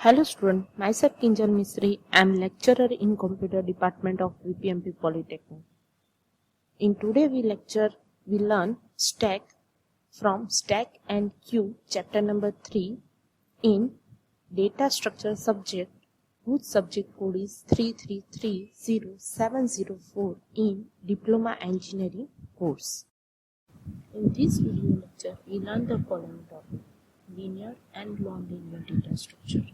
Hello student, myself Kinjal Mistry. I am lecturer in Computer Department of VPMP Polytechnic. In today we learn stack from Stack and Queue chapter number 3 in data structure subject whose subject code is 3330704 in Diploma Engineering course. In this video lecture, we learn the following topic: linear and non-linear data structure,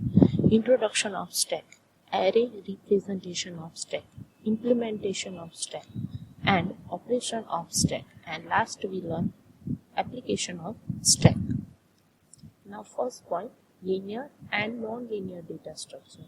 introduction of stack, array representation of stack, implementation of stack, and operation of stack, and last we learn application of stack. Now first point, linear and non-linear data structure.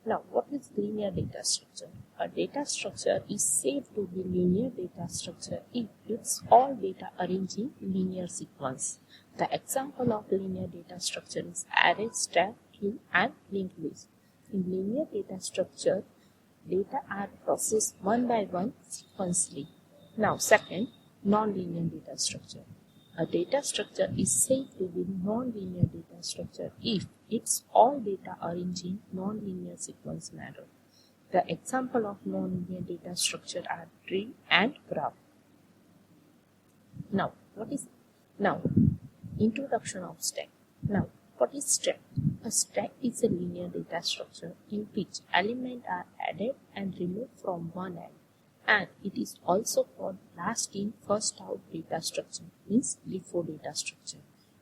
Now, what is linear data structure? A data structure is said to be linear data structure if it's all data arranged in linear sequence. The example of linear data structure is array, stack, queue, and linked list. In linear data structure, data are processed one by one sequentially. Now, second, non-linear data structure. A data structure is said to be non-linear data structure if its all data arranged in non-linear sequence manner. The example of non-linear data structure are tree and graph. Now, introduction of stack. Now, what is stack? A stack is a linear data structure in which elements are added and removed from one end, and it is also called last in first out data structure, means LIFO data structure.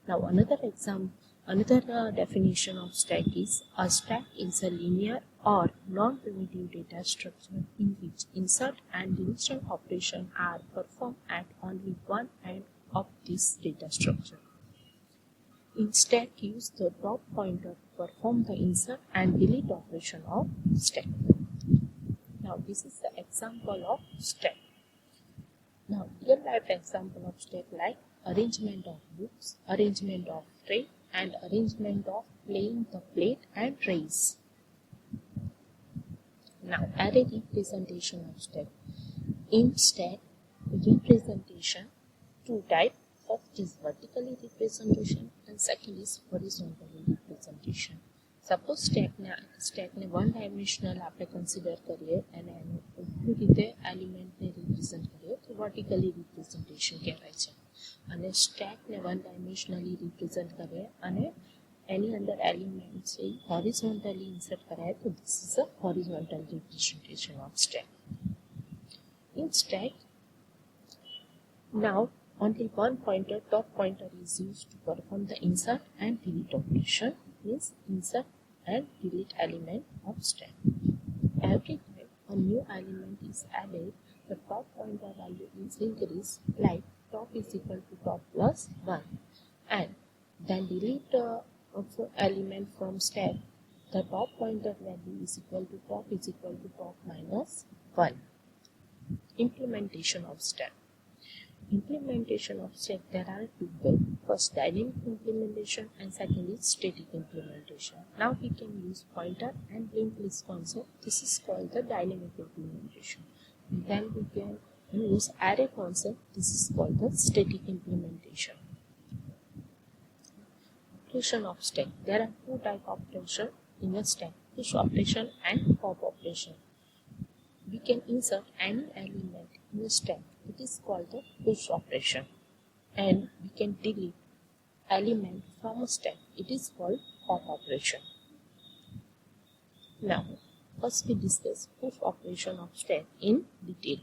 Now another definition of stack is: a stack is a linear or non-primitive data structure in which insert and deletion operations are performed at only one end of this data structure. In stack, use the top pointer to perform the insert and delete operation of stack. Now this is the example of stack. Now real life example of stack like arrangement of books, arrangement of tray, and arrangement of playing the plate and trays. Now array representation of stack. In stack representation, two types. First is vertically representation and second is horizontally representation. Suppose સ્ટેકને one dimensional આપણે consider કરીએ અને એનું ઊભું રીતે એલિમેન્ટને represent કરીએ તો વર્ટિકલી રિપ્રેઝન્ટેશન કહેવાય છે, અને સ્ટેકને વન ડાયમેન્શનલી રિપ્રેઝન્ટ કરીએ અને એની અંદર એલિમેન્ટ છે એ હોરિઝોન્ટલી ઇન્સર્ટ કરાય તો this is a horizontal representation of stack. In stack, now only one pointer, top pointer, is used to perform the insert and delete operation, means insert and delete element of stack. Every time a new element is added, the top pointer value is increased, like top is equal to top plus 1, and then delete element from stack, the top pointer value is equal to top minus 1. Implementation of stack. Implementation of stack, there are two ways. First, dynamic implementation, and second is static implementation. Now we can use pointer and linked list concept. This is called the dynamic implementation. Then we can use array concept. This is called the static implementation. Operation of stack. There are two types of operation in a stack: push operation and pop operation. We can insert any element in a stack. It is called the push operation, and we can delete element from a stack. It is called pop operation. Now, first we discuss push operation of stack in detail.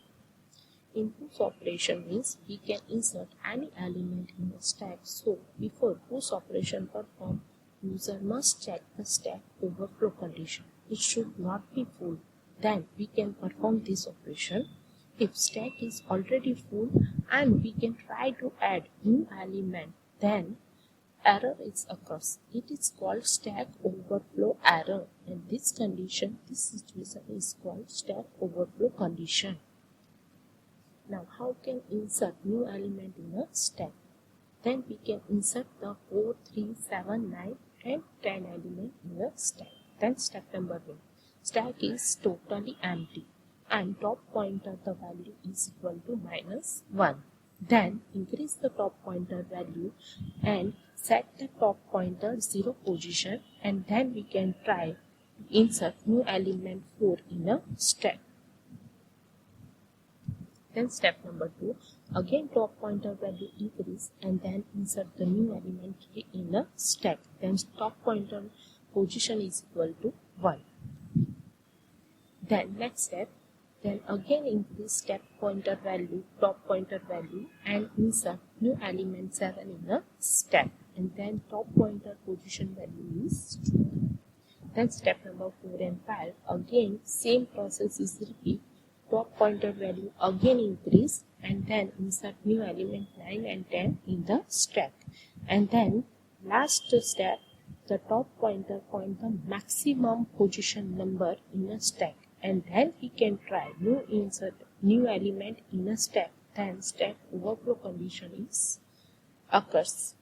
In push operation means we can insert any element in a stack. So before push operation perform, user must check the stack overflow condition. It should not be full. Then we can perform this operation. If stack is already full and we can try to add new element, then error is occurs. It is called stack overflow error, and this situation is called stack overflow condition. Now how can insert new element in a stack? Then we can insert the 4, 3, 7, 9 and 10 element in a stack. Then step number 1. Stack is totally empty and top pointer the value is equal to -1. Then increase the top pointer value and set the top pointer 0 position, and then we can try to insert new element 4 in a stack. Then step number 2, again top pointer value increase and then insert the new element 3 in a stack. Then top pointer position is equal to 1. Then next step, then again increase step pointer value, top pointer value, and insert new element 7 in a stack, and then top pointer position value is 2. Then step number 4 and 5, again same process is repeat. Top pointer value again increase and then insert new element 9 and 10 in the stack, and then last step, the top pointer point the maximum position number in a stack, and then we can try to insert new element in a stack. Then stack overflow condition is occurs.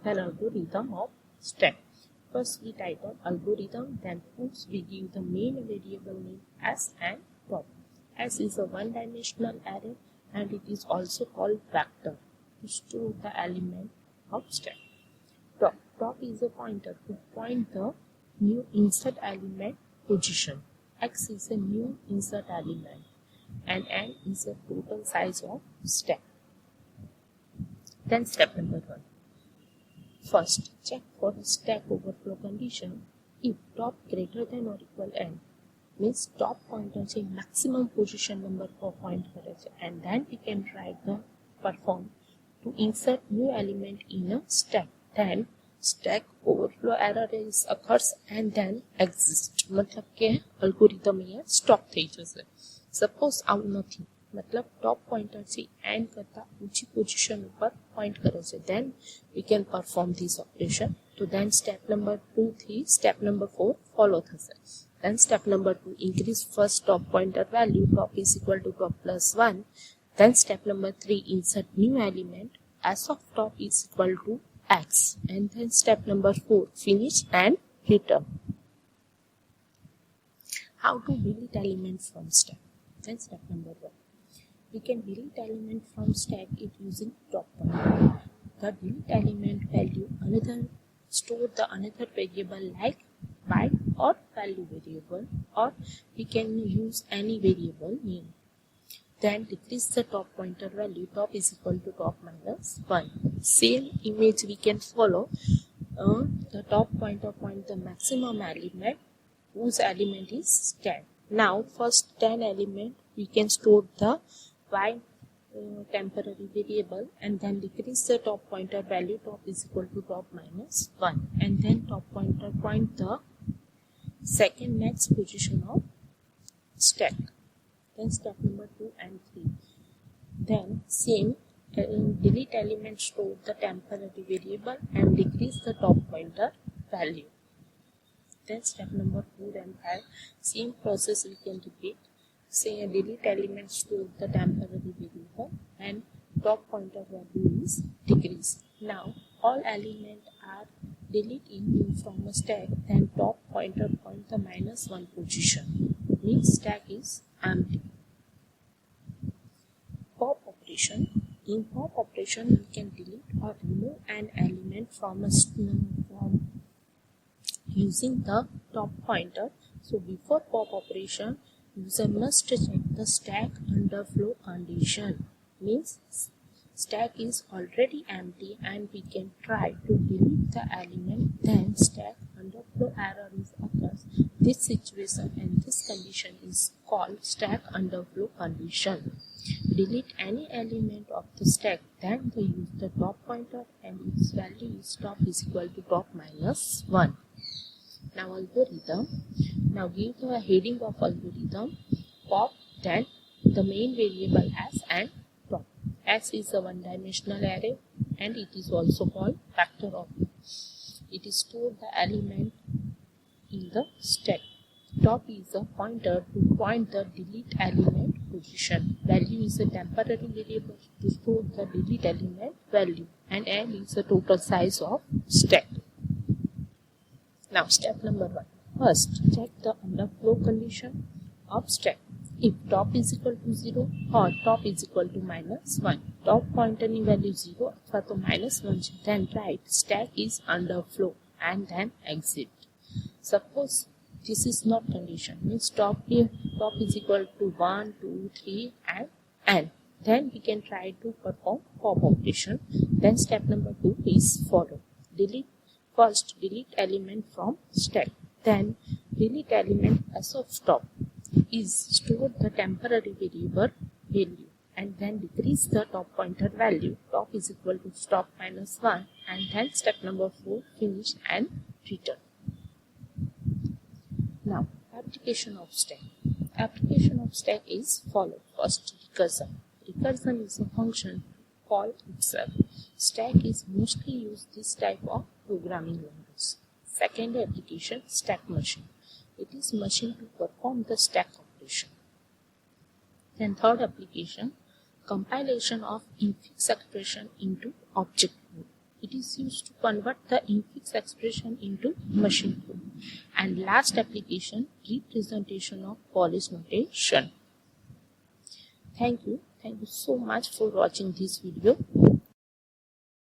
Then algorithm of stack. First we title algorithm, then first we give the main variable name S and top. S is a one-dimensional array and it is also called vector to store the element of stack. Top is a pointer to point the new insert element position. X is a new insert element and N is a total size of stack. Then step number 1. First, check for the stack overflow condition. If top greater than or equal N, means top pointer से maximum position number for point करे છે, and then we can try the perform to insert new element in a stack. Then stack overflow error is occurs and then exist. मतलब કે algorithm અહીંયા stop થઈ જશે. Suppose આવું નથી, मतलब top pointer से n करता ऊंची position ऊपर point करे છે, then we can perform this operation. So then step number 2 થી step number 4 follow થશે. Then step number 2, increase first top pointer value, top is equal to top plus 1. Then step number 3, insert new element, as of top is equal to x. And then step number 4, finish and return. How to delete element from stack? Then step number 1. We can delete element from stack it using top pointer. The delete element value store the another variable like byte or value variable, or we can use any variable name. Then decrease the top pointer value, top is equal to top minus 1. Same image we can follow. The top pointer point the maximum element whose element is 10. Now first 10 element we can store the y temporary variable, and then decrease the top pointer value, top is equal to top minus 1, and then top pointer point the second next position of stack. Then step number 2 and 3. Then same delete element, store the temporary variable and decrease the top pointer value. Then step number 4 and 5, same process we can repeat. Say a delete element, store the temporary variable and top pointer value is decreased. Now all elements are deleted from a stack, then top pointer point the minus 1 position, means stack is empty. Pop operation. In pop operation we can delete or remove an element from a from using the top pointer. So before pop operation, user must check the stack underflow condition, means stack is already empty and we can try to delete the element, then stack underflow error is occurs. This situation and this condition is called stack underflow condition. Delete any element of the stack, then they use the top pointer and its value is top is equal to top minus 1. Now algorithm. Now give the heading of algorithm pop, then the main variable s and top. S is a one-dimensional array and it is also called vector of it. It is store the element in the stack. Top is a pointer to point the delete element position. Value is a temporary variable to store the delete element value, and N is the total size of stack. Now step number 1. First check the underflow condition of stack. if top is equal to 0 or top is equal to -1. Top pointer ની value 0 અથવા તો -1 છે, then write stack is under flow and then exit. Suppose this is not condition, means top is equal to 1, 2, 3 and n. Then we can try to perform pop operation. Then step number 2 is follow. First delete element from stack. Then delete element as of top is store the temporary variable value and then decrease the top pointer value. Top is equal to stop -1 and then step number 4 finish and return. Now application of stack. Application of stack is follow. First recursion. Recursion is a function call itself. Stack is mostly used this type of programming language. Second application stack machine. It is machine to perform the stack operation. Then third application compilation of infix expression into object code. It is used to convert the infix expression into machine code. And last application representation of police notation. Thank you so much for watching this video.